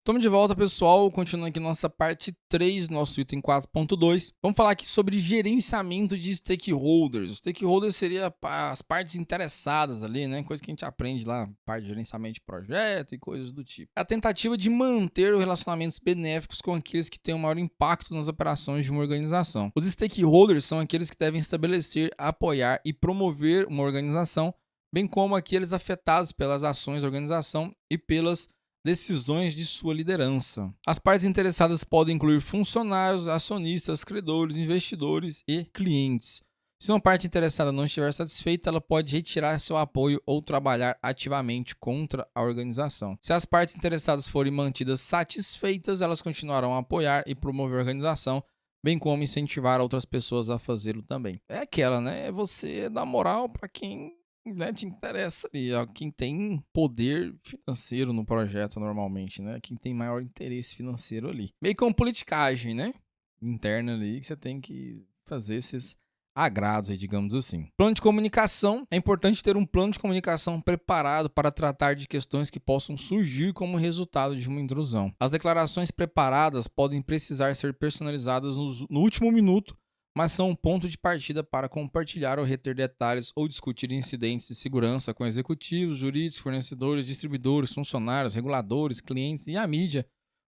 Estamos de volta, pessoal. Continuando aqui nossa parte 3, nosso item 4.2. Vamos falar aqui sobre gerenciamento de stakeholders. Os stakeholders seriam as partes interessadas ali, né? Coisa que a gente aprende lá, parte de gerenciamento de projeto e coisas do tipo. É a tentativa de manter relacionamentos benéficos com aqueles que têm o maior impacto nas operações de uma organização. Os stakeholders são aqueles que devem estabelecer, apoiar e promover uma organização, bem como aqueles afetados pelas ações da organização e pelas decisões de sua liderança. As partes interessadas podem incluir funcionários, acionistas, credores, investidores e clientes. Se uma parte interessada não estiver satisfeita, ela pode retirar seu apoio ou trabalhar ativamente contra a organização. Se as partes interessadas forem mantidas satisfeitas, elas continuarão a apoiar e promover a organização, bem como incentivar outras pessoas a fazê-lo também. É aquela, né? É você dar moral para quem, né, te interessa ali, ó, quem tem poder financeiro no projeto normalmente, né? Quem tem maior interesse financeiro ali. Meio que uma politicagem, né? Interna ali, que você tem que fazer esses agrados aí, digamos assim. Plano de comunicação. É importante ter um plano de comunicação preparado para tratar de questões que possam surgir como resultado de uma intrusão. As declarações preparadas podem precisar ser personalizadas no último minuto, mas são um ponto de partida para compartilhar ou reter detalhes ou discutir incidentes de segurança com executivos, jurídicos, fornecedores, distribuidores, funcionários, reguladores, clientes e a mídia,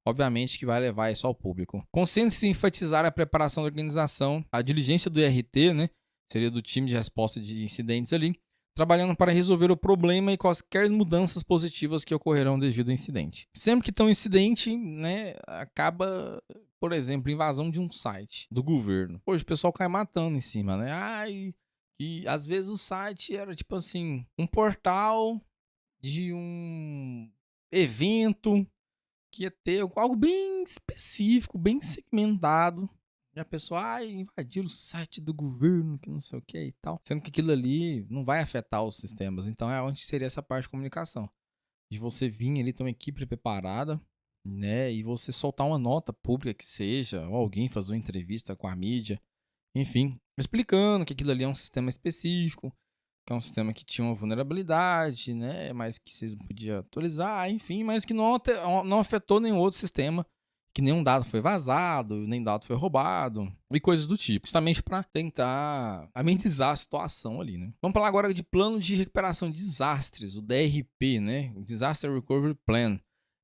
obviamente, que vai levar isso ao público. Concentre-se em enfatizar a preparação da organização, a diligência do RT, né, seria do time de resposta de incidentes ali, trabalhando para resolver o problema e quaisquer mudanças positivas que ocorrerão devido ao incidente. Sempre que tem um incidente, né, acaba, por exemplo, invasão de um site do governo. Hoje o pessoal cai matando em cima, né? E às vezes o site era tipo assim, um portal de um evento que ia ter algo bem específico, bem segmentado. E a pessoa, invadiram o site do governo, que não sei o que e tal. Sendo que aquilo ali não vai afetar os sistemas. Então é onde seria essa parte de comunicação. De você vir ali, ter uma equipe preparada, né? E você soltar uma nota pública que seja, ou alguém fazer uma entrevista com a mídia. Enfim, explicando que aquilo ali é um sistema específico, que é um sistema que tinha uma vulnerabilidade, né? Mas que vocês não podiam atualizar, enfim, mas que não afetou nenhum outro sistema, que nenhum dado foi vazado, nem dado foi roubado, e coisas do tipo, justamente para tentar amenizar a situação ali, né? Vamos falar agora de plano de recuperação de desastres, o DRP, né? O Disaster Recovery Plan.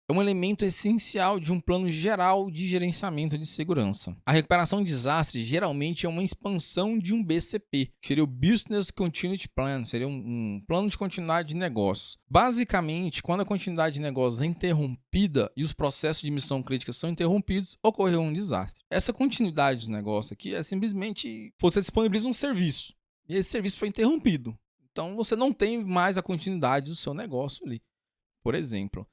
É um elemento essencial de um plano geral de gerenciamento de segurança. A recuperação de desastre geralmente é uma expansão de um BCP, que seria o Business Continuity Plan, seria um plano de continuidade de negócios. Basicamente, quando a continuidade de negócios é interrompida e os processos de missão crítica são interrompidos, ocorreu um desastre. Essa continuidade de negócio aqui é simplesmente você disponibiliza um serviço e esse serviço foi interrompido. Então você não tem mais a continuidade do seu negócio ali. Por exemplo,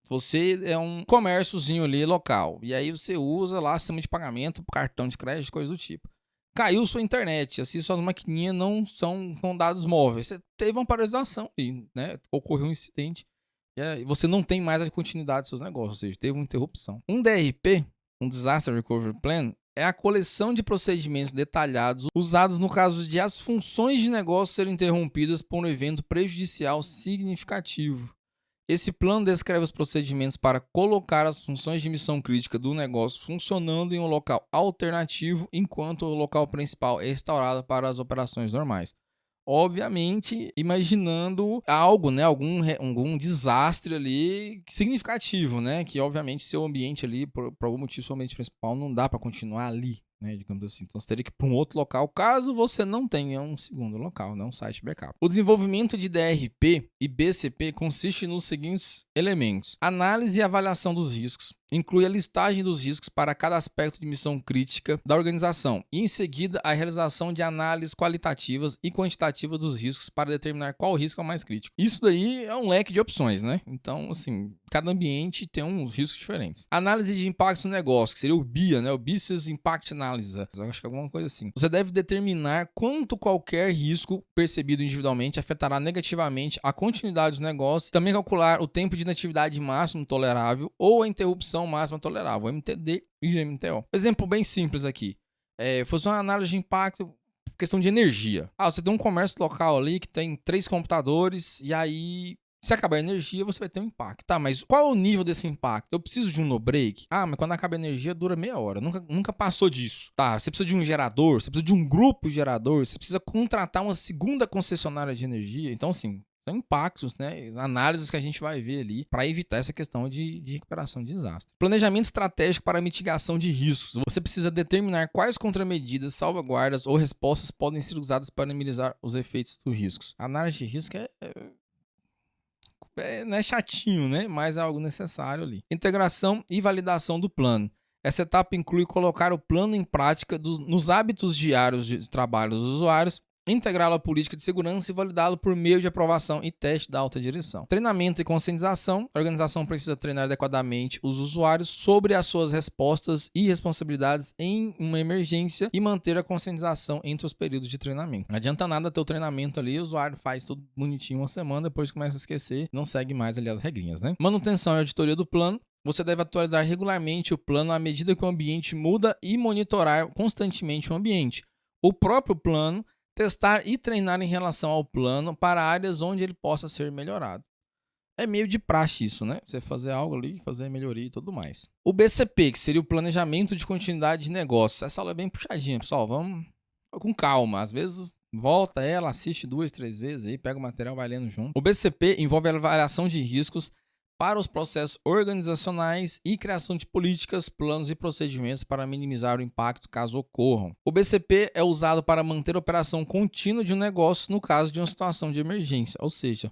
você é um comérciozinho ali local, e aí você usa lá sistema de pagamento, cartão de crédito, coisa do tipo. Caiu sua internet, assim, suas maquininhas não são com dados móveis. Você teve uma paralisação ali, né? Ocorreu um incidente, e aí você não tem mais a continuidade dos seus negócios, ou seja, teve uma interrupção. Um DRP, um Disaster Recovery Plan, é a coleção de procedimentos detalhados usados no caso de as funções de negócio serem interrompidas por um evento prejudicial significativo. Esse plano descreve os procedimentos para colocar as funções de missão crítica do negócio funcionando em um local alternativo enquanto o local principal é restaurado para as operações normais. Obviamente, imaginando algo, né, algum desastre ali significativo, né, que obviamente seu ambiente ali, por algum motivo, seu ambiente principal não dá para continuar ali, né, digamos assim. Então você teria que ir para um outro local, caso você não tenha um segundo local, né, um site backup. O desenvolvimento de DRP e BCP consiste nos seguintes elementos: análise e avaliação dos riscos. Inclui a listagem dos riscos para cada aspecto de missão crítica da organização e, em seguida, a realização de análises qualitativas e quantitativas dos riscos para determinar qual risco é o mais crítico. Isso daí é um leque de opções, né? Então, assim, cada ambiente tem uns riscos diferentes. Análise de impactos no negócio, que seria o BIA, né? O Business Impact Analysis. Eu acho que é alguma coisa assim. Você deve determinar quanto qualquer risco percebido individualmente afetará negativamente a continuidade do negócio, também calcular o tempo de inatividade máximo tolerável ou a interrupção máxima tolerável, MTD e MTO. Exemplo bem simples aqui. Fosse uma análise de impacto, questão de energia. Você tem um comércio local ali que tem 3 computadores e aí Se acabar a energia, você vai ter um impacto. Tá, mas qual é o nível desse impacto? Eu preciso de um no-break? Ah, mas quando acaba a energia, dura meia hora. Nunca passou disso. Tá, você precisa de um gerador, você precisa de um grupo gerador, você precisa contratar uma segunda concessionária de energia. Então, assim, são impactos, né? Análises que a gente vai ver ali para evitar essa questão de recuperação de desastre. Planejamento estratégico para mitigação de riscos. Você precisa determinar quais contramedidas, salvaguardas ou respostas podem ser usadas para minimizar os efeitos dos riscos. A análise de risco não é chatinho, né? Mas é algo necessário ali. Integração e validação do plano. Essa etapa inclui colocar o plano em prática nos hábitos diários de trabalho dos usuários, integrá-lo à política de segurança e validá-lo por meio de aprovação e teste da alta direção. Treinamento e conscientização. A organização precisa treinar adequadamente os usuários sobre as suas respostas e responsabilidades em uma emergência e manter a conscientização entre os períodos de treinamento. Não adianta nada ter o treinamento ali, o usuário faz tudo bonitinho uma semana, depois começa a esquecer, não segue mais ali as regrinhas, né? Manutenção e auditoria do plano. Você deve atualizar regularmente o plano à medida que o ambiente muda e monitorar constantemente o ambiente. O próprio plano, testar e treinar em relação ao plano para áreas onde ele possa ser melhorado. É meio de praxe isso, né? Você fazer algo ali, fazer melhoria e tudo mais. O BCP, que seria o Planejamento de Continuidade de Negócios. Essa aula é bem puxadinha, pessoal. Vamos com calma. Às vezes volta ela, assiste 2, 3 vezes aí, pega o material, vai lendo junto. O BCP envolve a avaliação de riscos para os processos organizacionais e criação de políticas, planos e procedimentos para minimizar o impacto caso ocorram. O BCP é usado para manter a operação contínua de um negócio no caso de uma situação de emergência, ou seja,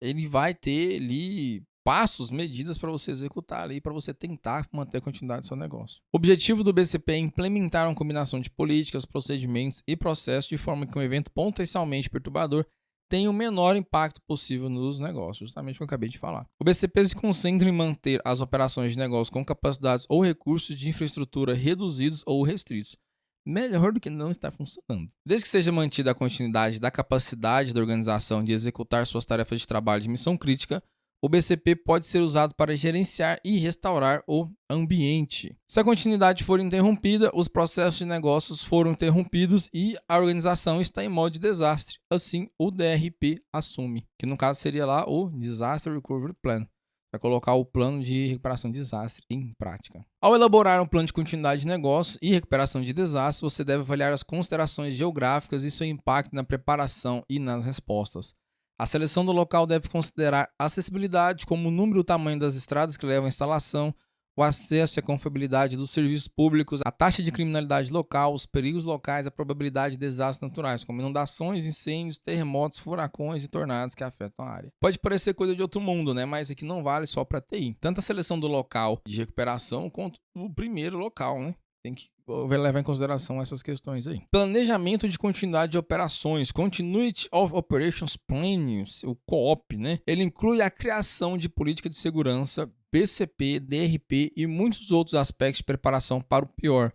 ele vai ter ali passos, medidas para você executar ali, para você tentar manter a continuidade do seu negócio. O objetivo do BCP é implementar uma combinação de políticas, procedimentos e processos de forma que um evento potencialmente perturbador tem o menor impacto possível nos negócios, justamente o que eu acabei de falar. O BCP se concentra em manter as operações de negócio com capacidades ou recursos de infraestrutura reduzidos ou restritos, melhor do que não estar funcionando. Desde que seja mantida a continuidade da capacidade da organização de executar suas tarefas de trabalho de missão crítica, o BCP pode ser usado para gerenciar e restaurar o ambiente. Se a continuidade for interrompida, os processos de negócios foram interrompidos e a organização está em modo de desastre. Assim, o DRP assume, que no caso seria lá o Disaster Recovery Plan. Vai colocar o plano de recuperação de desastre em prática. Ao elaborar um plano de continuidade de negócio e recuperação de desastre, você deve avaliar as considerações geográficas e seu impacto na preparação e nas respostas. A seleção do local deve considerar a acessibilidade, como o número e o tamanho das estradas que levam à instalação, o acesso e a confiabilidade dos serviços públicos, a taxa de criminalidade local, os perigos locais, a probabilidade de desastres naturais, como inundações, incêndios, terremotos, furacões e tornados que afetam a área. Pode parecer coisa de outro mundo, né? Mas aqui não vale só para TI. Tanto a seleção do local de recuperação quanto o primeiro local, né? Tem que levar em consideração essas questões aí. Planejamento de continuidade de operações, Continuity of Operations Planning, o COOP, né? Ele inclui a criação de política de segurança, BCP, DRP e muitos outros aspectos de preparação para o pior.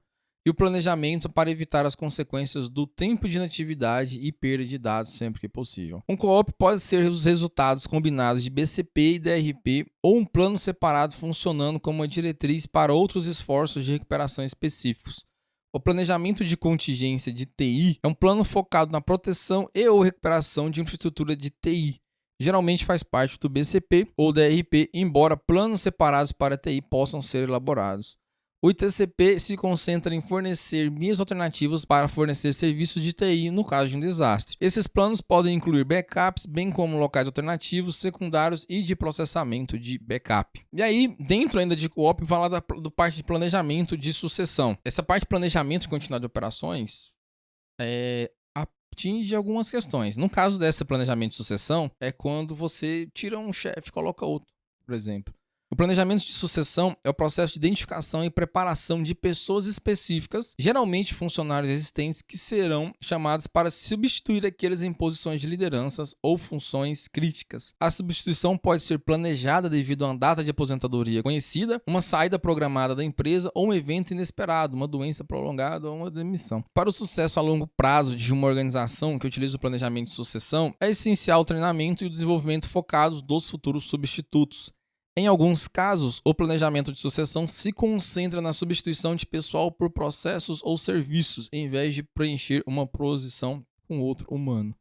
E o planejamento para evitar as consequências do tempo de inatividade e perda de dados sempre que possível. Um co-op pode ser os resultados combinados de BCP e DRP ou um plano separado funcionando como uma diretriz para outros esforços de recuperação específicos. O planejamento de contingência de TI é um plano focado na proteção e ou recuperação de infraestrutura de TI. Geralmente faz parte do BCP ou DRP, embora planos separados para TI possam ser elaborados. O ITCP se concentra em fornecer meios alternativos para fornecer serviços de TI no caso de um desastre. Esses planos podem incluir backups, bem como locais alternativos, secundários e de processamento de backup. E aí, dentro ainda de co-op, fala do parte de planejamento de sucessão. Essa parte de planejamento de continuidade de operações atinge algumas questões. No caso desse planejamento de sucessão, é quando você tira um chefe e coloca outro, por exemplo. O planejamento de sucessão é o processo de identificação e preparação de pessoas específicas, geralmente funcionários existentes, que serão chamados para substituir aqueles em posições de lideranças ou funções críticas. A substituição pode ser planejada devido a uma data de aposentadoria conhecida, uma saída programada da empresa ou um evento inesperado, uma doença prolongada ou uma demissão. Para o sucesso a longo prazo de uma organização que utiliza o planejamento de sucessão, é essencial o treinamento e o desenvolvimento focados dos futuros substitutos. Em alguns casos, o planejamento de sucessão se concentra na substituição de pessoal por processos ou serviços, em vez de preencher uma posição com outro humano.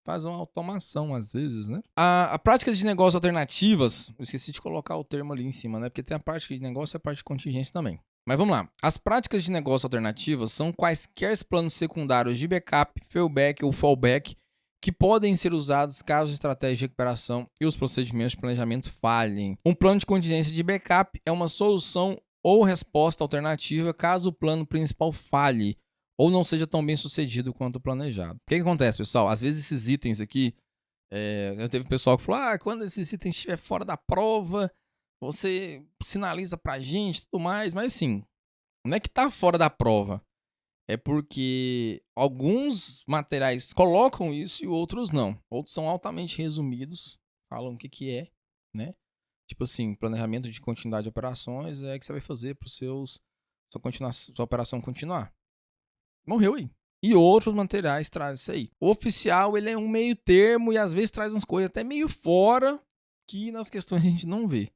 faz uma automação às vezes, né? A prática de negócio alternativas, eu esqueci de colocar o termo ali em cima, né? Porque tem a prática de negócio e a parte de contingência também. Mas vamos lá. As práticas de negócio alternativas são quaisquer planos secundários de backup, failback ou fallback que podem ser usados caso a estratégia de recuperação e os procedimentos de planejamento falhem. Um plano de contingência de backup é uma solução ou resposta alternativa caso o plano principal falhe ou não seja tão bem sucedido quanto planejado. O que acontece, pessoal? Às vezes esses itens aqui, eu teve pessoal que falou, quando esses itens estiver fora da prova, você sinaliza pra gente e tudo mais, mas assim, não é que tá fora da prova. É porque alguns materiais colocam isso e outros não. Outros são altamente resumidos, falam o que é, né? Tipo assim, planejamento de continuidade de operações é que você vai fazer para sua operação continuar. Morreu aí. E outros materiais trazem isso aí. O oficial, ele é um meio termo e às vezes traz umas coisas até meio fora que nas questões a gente não vê.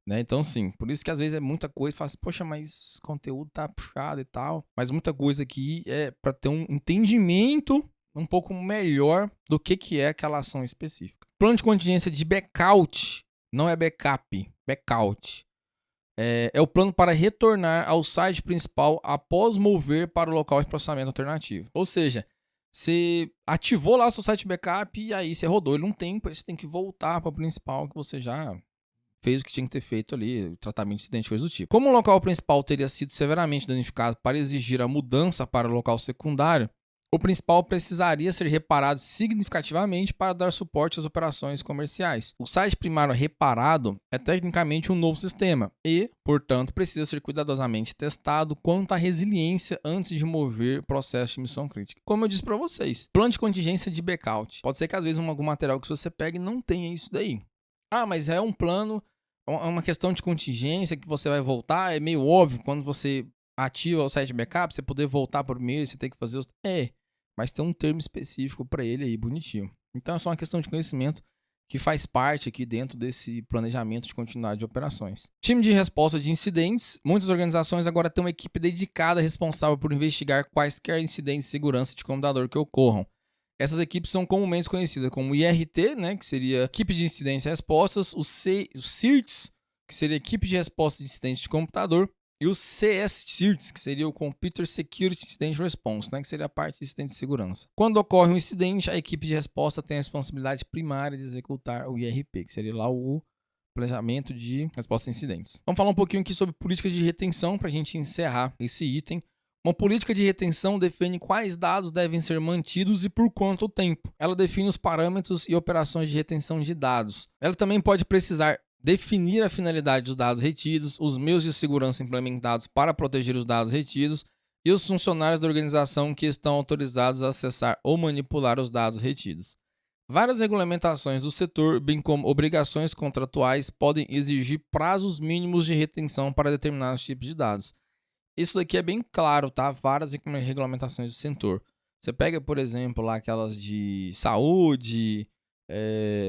Né? Então, sim, por isso que às vezes é muita coisa, fala assim, poxa, mas o conteúdo tá puxado e tal. Mas muita coisa aqui é para ter um entendimento um pouco melhor do que é aquela ação específica. Plano de contingência de backout, não é backup, backout. É o plano para retornar ao site principal após mover para o local de processamento alternativo. Ou seja, você ativou lá o seu site backup e aí você rodou ele um tempo, aí você tem que voltar para o principal que você já fez o que tinha que ter feito ali, o tratamento de incidente, coisa do tipo. Como o local principal teria sido severamente danificado para exigir a mudança para o local secundário, o principal precisaria ser reparado significativamente para dar suporte às operações comerciais. O site primário reparado é tecnicamente um novo sistema e, portanto, precisa ser cuidadosamente testado quanto à resiliência antes de mover o processo de missão crítica. Como eu disse para vocês, plano de contingência de backout. Pode ser que às vezes algum material que você pegue não tenha isso daí. Mas é um plano, é uma questão de contingência que você vai voltar, é meio óbvio quando você ativa o site backup, você poder voltar para o primeiro, você tem que fazer os... mas tem um termo específico para ele aí, bonitinho. Então é só uma questão de conhecimento que faz parte aqui dentro desse planejamento de continuidade de operações. Time de resposta de incidentes. Muitas organizações agora têm uma equipe dedicada responsável por investigar quaisquer incidentes de segurança de computador que ocorram. Essas equipes são comumente conhecidas como IRT, né, que seria Equipe de Incidentes e Respostas, o CIRTS, que seria Equipe de Resposta de Incidentes de Computador, e o CSCIRTS, que seria o Computer Security Incident Response, né, que seria a parte de incidente de segurança. Quando ocorre um incidente, a equipe de resposta tem a responsabilidade primária de executar o IRP, que seria lá o planejamento de resposta a incidentes. Vamos falar um pouquinho aqui sobre política de retenção para a gente encerrar esse item. Uma política de retenção define quais dados devem ser mantidos e por quanto tempo. Ela define os parâmetros e operações de retenção de dados. Ela também pode precisar definir a finalidade dos dados retidos, os meios de segurança implementados para proteger os dados retidos e os funcionários da organização que estão autorizados a acessar ou manipular os dados retidos. Várias regulamentações do setor, bem como obrigações contratuais, podem exigir prazos mínimos de retenção para determinados tipos de dados. Isso daqui é bem claro, tá? Várias regulamentações do setor. Você pega, por exemplo, lá aquelas de saúde,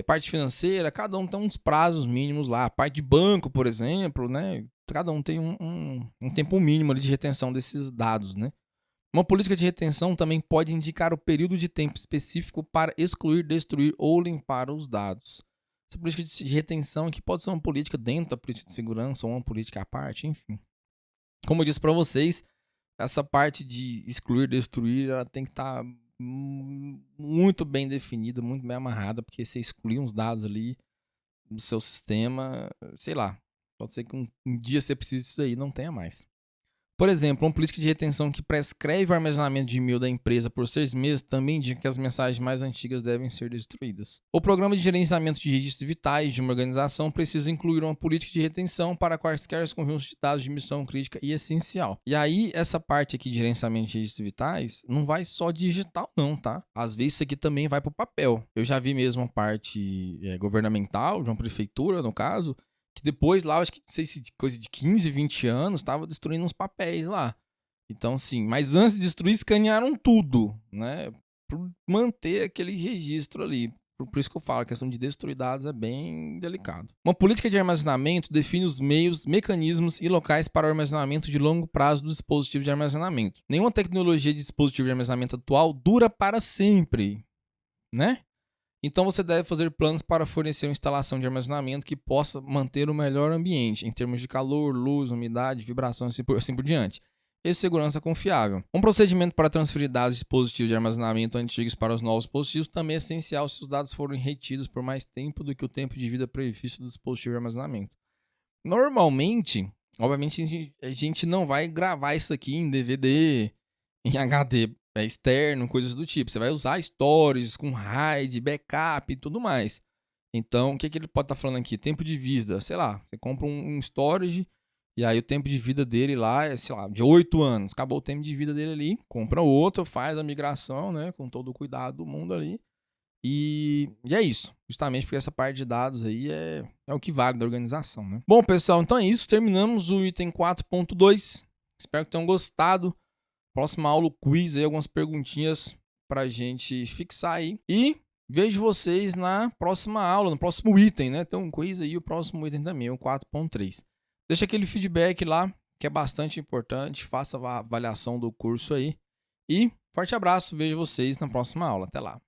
parte financeira, cada um tem uns prazos mínimos lá. A parte de banco, por exemplo, né? Cada um tem um tempo mínimo ali de retenção desses dados, né? Uma política de retenção também pode indicar o período de tempo específico para excluir, destruir ou limpar os dados. Essa política de retenção aqui pode ser uma política dentro da política de segurança ou uma política à parte, enfim. Como eu disse para vocês, essa parte de excluir, destruir, ela tem que estar muito bem definida, muito bem amarrada, porque você excluir uns dados ali do seu sistema, sei lá, pode ser que um dia você precise disso aí e não tenha mais. Por exemplo, uma política de retenção que prescreve o armazenamento de e-mail da empresa por 6 meses também indica que as mensagens mais antigas devem ser destruídas. O programa de gerenciamento de registros vitais de uma organização precisa incluir uma política de retenção para quaisquer conjuntos de dados de missão crítica e essencial. E aí, essa parte aqui de gerenciamento de registros vitais não vai só digital não, tá? Às vezes isso aqui também vai para o papel. Eu já vi mesmo a parte governamental, de uma prefeitura, no caso, que depois lá, acho que não sei se coisa de 15, 20 anos, estava destruindo uns papéis lá. Então, assim, mas antes de destruir, escanearam tudo, né? Por manter aquele registro ali. Por isso que eu falo, a questão de destruir dados é bem delicado. Uma política de armazenamento define os meios, mecanismos e locais para o armazenamento de longo prazo do dispositivo de armazenamento. Nenhuma tecnologia de dispositivo de armazenamento atual dura para sempre, né? Então você deve fazer planos para fornecer uma instalação de armazenamento que possa manter o melhor ambiente, em termos de calor, luz, umidade, vibração, assim por diante. E segurança confiável. Um procedimento para transferir dados de dispositivos de armazenamento antigos para os novos dispositivos também é essencial se os dados forem retidos por mais tempo do que o tempo de vida previsto do dispositivo de armazenamento. Normalmente, obviamente, a gente não vai gravar isso aqui em DVD, em HD externo, coisas do tipo. Você vai usar stories com RAID, backup e tudo mais. Então, o que ele pode estar falando aqui? Tempo de vida, sei lá, você compra um storage e aí o tempo de vida dele lá é, sei lá, de 8 anos. Acabou o tempo de vida dele ali, compra outro, faz a migração, né, com todo o cuidado do mundo ali. E é isso, justamente porque essa parte de dados aí é o que vale da organização, né? Bom, pessoal, então é isso. Terminamos o item 4.2. Espero que tenham gostado. Próxima aula, o quiz aí, algumas perguntinhas pra gente fixar aí. E vejo vocês na próxima aula, no próximo item, né? Tem um quiz aí, o próximo item também, o 4.3. Deixa aquele feedback lá, que é bastante importante. Faça a avaliação do curso aí. E forte abraço, vejo vocês na próxima aula. Até lá.